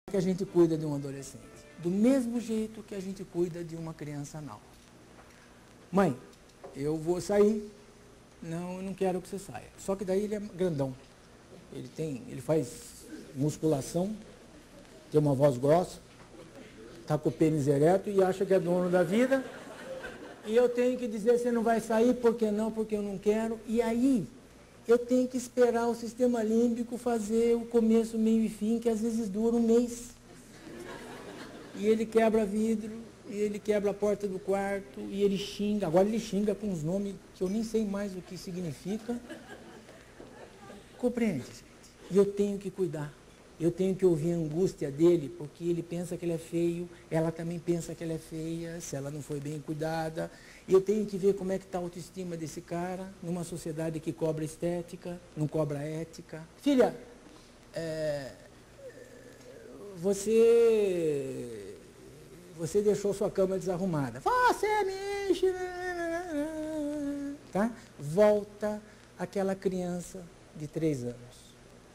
que a gente cuida de um adolescente? Do mesmo jeito que a gente cuida de uma criança nova. Mãe, eu vou sair. Não, eu não quero que você saia. Só que daí ele é grandão. Ele faz musculação, tem uma voz grossa, está com o pênis ereto e acha que é dono da vida. E eu tenho que dizer, você não vai sair, por que não? Porque eu não quero. E aí, eu tenho que esperar o sistema límbico fazer o começo, meio e fim, que às vezes dura um mês. E ele quebra vidro, e ele quebra a porta do quarto, e ele xinga. Agora ele xinga com uns nomes que eu nem sei mais o que significa. Compreende, gente? E eu tenho que cuidar. Eu tenho que ouvir a angústia dele, porque ele pensa que ele é feio, ela também pensa que ela é feia, se ela não foi bem cuidada. E eu tenho que ver como é que está a autoestima desse cara, numa sociedade que cobra estética, não cobra ética. Filha, você deixou sua cama desarrumada. Você me enche. Tá? Volta aquela criança de 3 anos.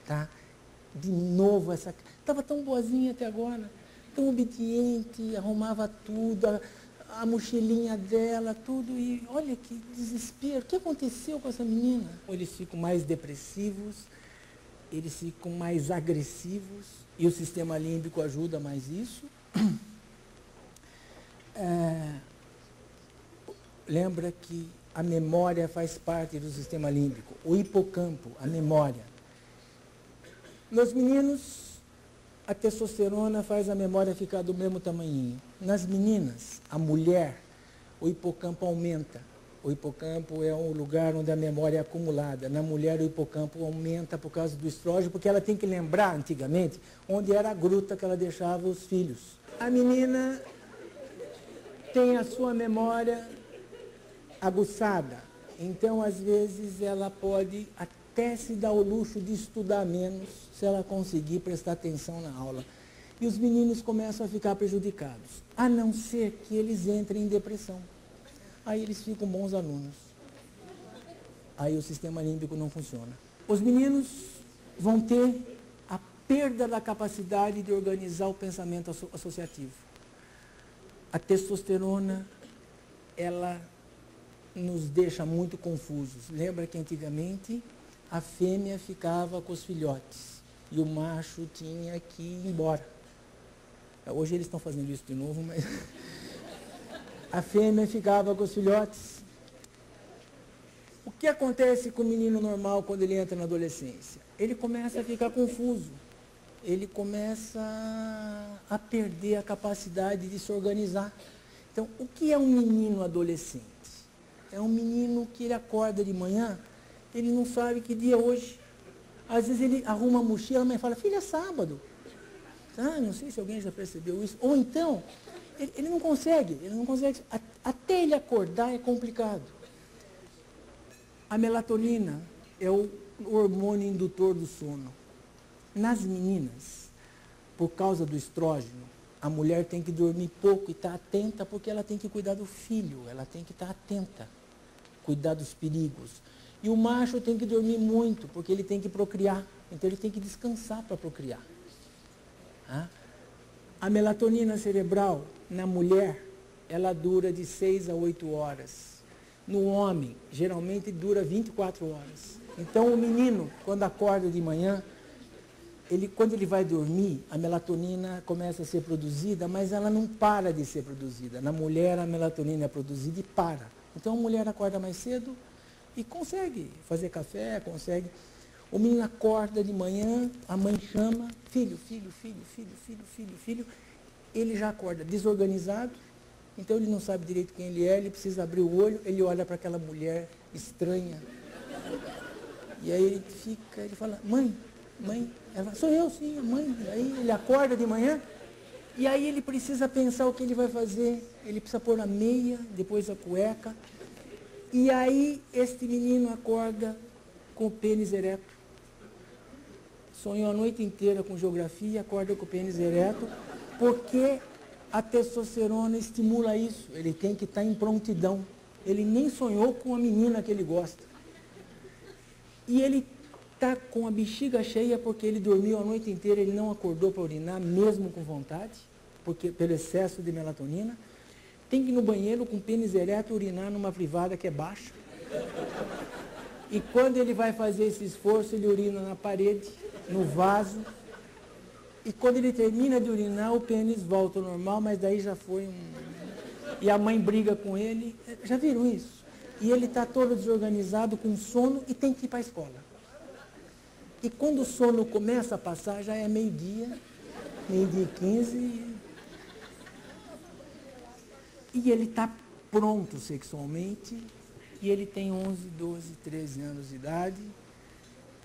Tá? De novo, estava tão boazinha até agora, tão obediente, arrumava tudo, a mochilinha dela, tudo, e olha que desespero. O que aconteceu com essa menina? Eles ficam mais depressivos, eles ficam mais agressivos, e o sistema límbico ajuda mais isso. Lembra que a memória faz parte do sistema límbico, o hipocampo, a memória. Nos meninos, a testosterona faz a memória ficar do mesmo tamanhinho. Nas meninas, a mulher, o hipocampo aumenta. O hipocampo é um lugar onde a memória é acumulada. Na mulher, o hipocampo aumenta por causa do estrógeno, porque ela tem que lembrar, antigamente, onde era a gruta que ela deixava os filhos. A menina tem a sua memória aguçada. Então, às vezes, ela pode até se dar o luxo de estudar menos, se ela conseguir prestar atenção na aula. E os meninos começam a ficar prejudicados, a não ser que eles entrem em depressão. Aí eles ficam bons alunos. Aí o sistema límbico não funciona. Os meninos vão ter a perda da capacidade de organizar o pensamento associativo. A testosterona, ela nos deixa muito confusos. Lembra que antigamente a fêmea ficava com os filhotes e o macho tinha que ir embora. Hoje eles estão fazendo isso de novo, mas a fêmea ficava com os filhotes. O que acontece com o menino normal quando ele entra na adolescência? Ele começa a ficar confuso. Ele começa a perder a capacidade de se organizar. Então, o que é um menino adolescente? É um menino que ele acorda de manhã, ele não sabe que dia é hoje. Às vezes ele arruma a mochila, a mãe fala, filha, é sábado. Não sei se alguém já percebeu isso. Ou então, ele não consegue. Até ele acordar é complicado. A melatonina é o hormônio indutor do sono. Nas meninas, por causa do estrógeno, a mulher tem que dormir pouco e estar atenta, porque ela tem que cuidar do filho, ela tem que estar atenta, cuidar dos perigos. E o macho tem que dormir muito, porque ele tem que procriar. Então ele tem que descansar para procriar. A melatonina cerebral, na mulher, ela dura de 6 a 8 horas. No homem, geralmente dura 24 horas. Então o menino, quando acorda de manhã, quando ele vai dormir, a melatonina começa a ser produzida, mas ela não para de ser produzida. Na mulher, a melatonina é produzida e para. Então a mulher acorda mais cedo e consegue fazer café, consegue. O menino acorda de manhã, a mãe chama, filho. Ele já acorda desorganizado, então ele não sabe direito quem ele é, ele precisa abrir o olho, ele olha para aquela mulher estranha. E aí ele fala, mãe, ela fala, sou eu sim, a mãe. Aí ele acorda de manhã, e aí ele precisa pensar o que ele vai fazer, ele precisa pôr a meia, depois a cueca. E aí, este menino acorda com o pênis ereto. Sonhou a noite inteira com geografia e acorda com o pênis ereto, porque a testosterona estimula isso. Ele tem que estar em prontidão. Ele nem sonhou com a menina que ele gosta. E ele está com a bexiga cheia porque ele dormiu a noite inteira, ele não acordou para urinar, mesmo com vontade, porque, pelo excesso de melatonina. Tem que ir no banheiro com pênis ereto urinar numa privada que é baixa. E quando ele vai fazer esse esforço, ele urina na parede, no vaso. E quando ele termina de urinar, o pênis volta ao normal, mas daí já foi um... E a mãe briga com ele. Já viram isso? E ele está todo desorganizado, com sono, e tem que ir para a escola. E quando o sono começa a passar, já é meio-dia, meio-dia e 15, e ele está pronto sexualmente, e ele tem 11, 12, 13 anos de idade,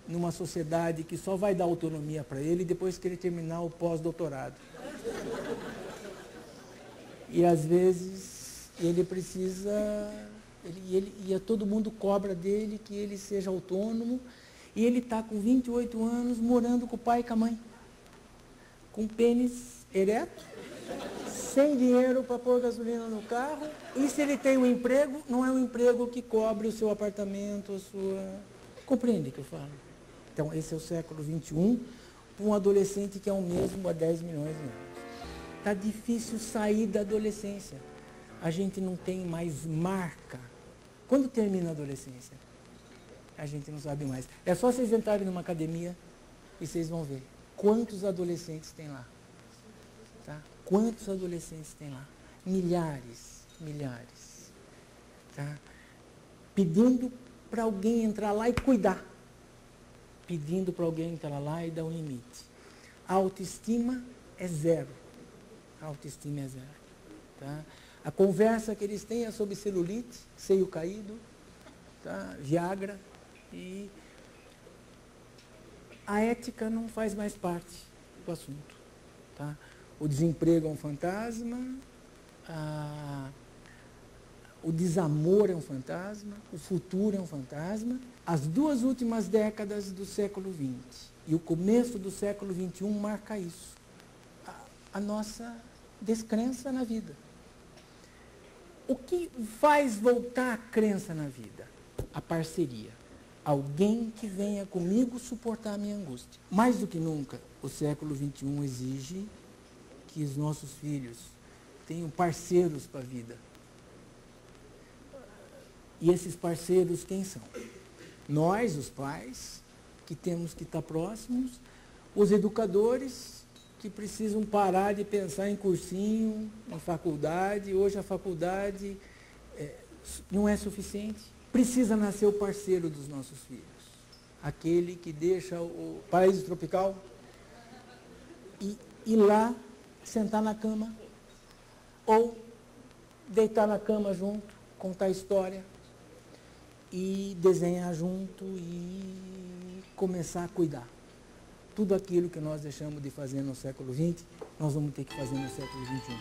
numa sociedade que só vai dar autonomia para ele depois que ele terminar o pós-doutorado. E às vezes ele precisa, todo mundo cobra dele que ele seja autônomo, e ele está com 28 anos morando com o pai e com a mãe, com pênis ereto, sem dinheiro para pôr gasolina no carro, e se ele tem um emprego, não é um emprego que cobre o seu apartamento, a sua... Compreende o que eu falo? Então, esse é o século XXI, para um adolescente que é o mesmo há 10 milhões de anos. Está difícil sair da adolescência. A gente não tem mais marca. Quando termina a adolescência? A gente não sabe mais. É só vocês entrarem numa academia e vocês vão ver quantos adolescentes tem lá. Tá? Quantos adolescentes tem lá? Milhares, milhares. Tá? Pedindo para alguém entrar lá e cuidar. Pedindo para alguém entrar lá e dar um limite. A autoestima é zero. A autoestima é zero. Tá? A conversa que eles têm é sobre celulite, seio caído, tá? Viagra, e a ética não faz mais parte do assunto. Tá? O desemprego é um fantasma, o desamor é um fantasma, o futuro é um fantasma. As 2 últimas décadas do século XX e o começo do século XXI marca isso. A nossa descrença na vida. O que faz voltar a crença na vida? A parceria. Alguém que venha comigo suportar a minha angústia. Mais do que nunca, o século XXI exige que os nossos filhos tenham parceiros para a vida. E esses parceiros quem são? Nós, os pais, que temos que estar próximos, os educadores, que precisam parar de pensar em cursinho, em faculdade. Hoje a faculdade não é suficiente. Precisa nascer o parceiro dos nossos filhos. Aquele que deixa o paraíso tropical e ir lá, sentar na cama, ou deitar na cama junto, contar história, e desenhar junto e começar a cuidar. Tudo aquilo que nós deixamos de fazer no século XX, nós vamos ter que fazer no século XXI.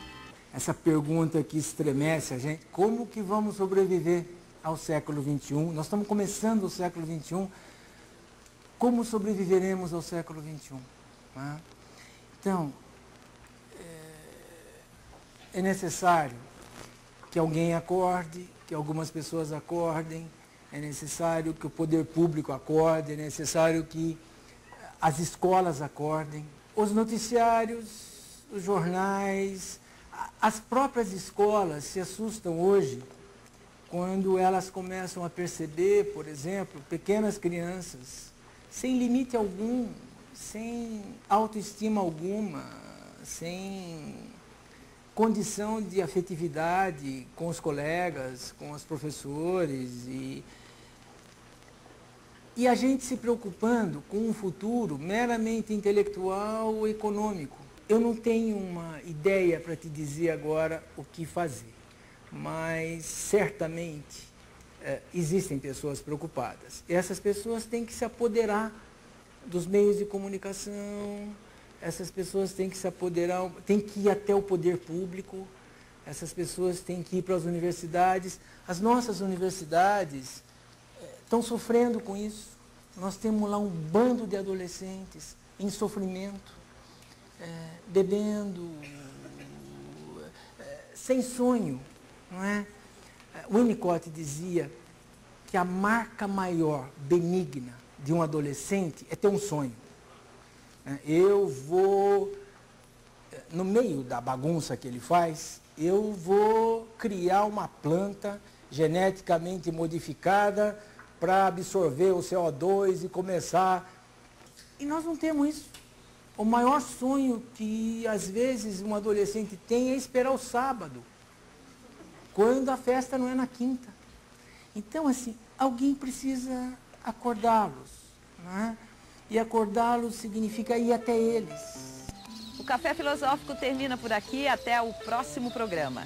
Essa pergunta que estremece a gente, como que vamos sobreviver ao século XXI? Nós estamos começando o século XXI, como sobreviveremos ao século XXI? Tá? Então, é necessário que alguém acorde, que algumas pessoas acordem, é necessário que o poder público acorde, é necessário que as escolas acordem, os noticiários, os jornais, as próprias escolas se assustam hoje quando elas começam a perceber, por exemplo, pequenas crianças, sem limite algum, sem autoestima alguma, sem condição de afetividade com os colegas, com os professores, e a gente se preocupando com um futuro meramente intelectual ou econômico. Eu não tenho uma ideia para te dizer agora o que fazer, mas certamente existem pessoas preocupadas. E essas pessoas têm que se apoderar dos meios de comunicação, essas pessoas têm que se apoderar, têm que ir até o poder público, essas pessoas têm que ir para as universidades. As nossas universidades estão sofrendo com isso. Nós temos lá um bando de adolescentes em sofrimento, bebendo, sem sonho, não é? Winnicott dizia que a marca maior, benigna, de um adolescente é ter um sonho. Eu vou, no meio da bagunça que ele faz, eu vou criar uma planta geneticamente modificada para absorver o CO2 e começar. E nós não temos isso. O maior sonho que, às vezes, um adolescente tem é esperar o sábado, quando a festa não é na quinta. Então, assim, alguém precisa acordá-los, né? E acordá-los significa ir até eles. O Café Filosófico termina por aqui. Até o próximo programa.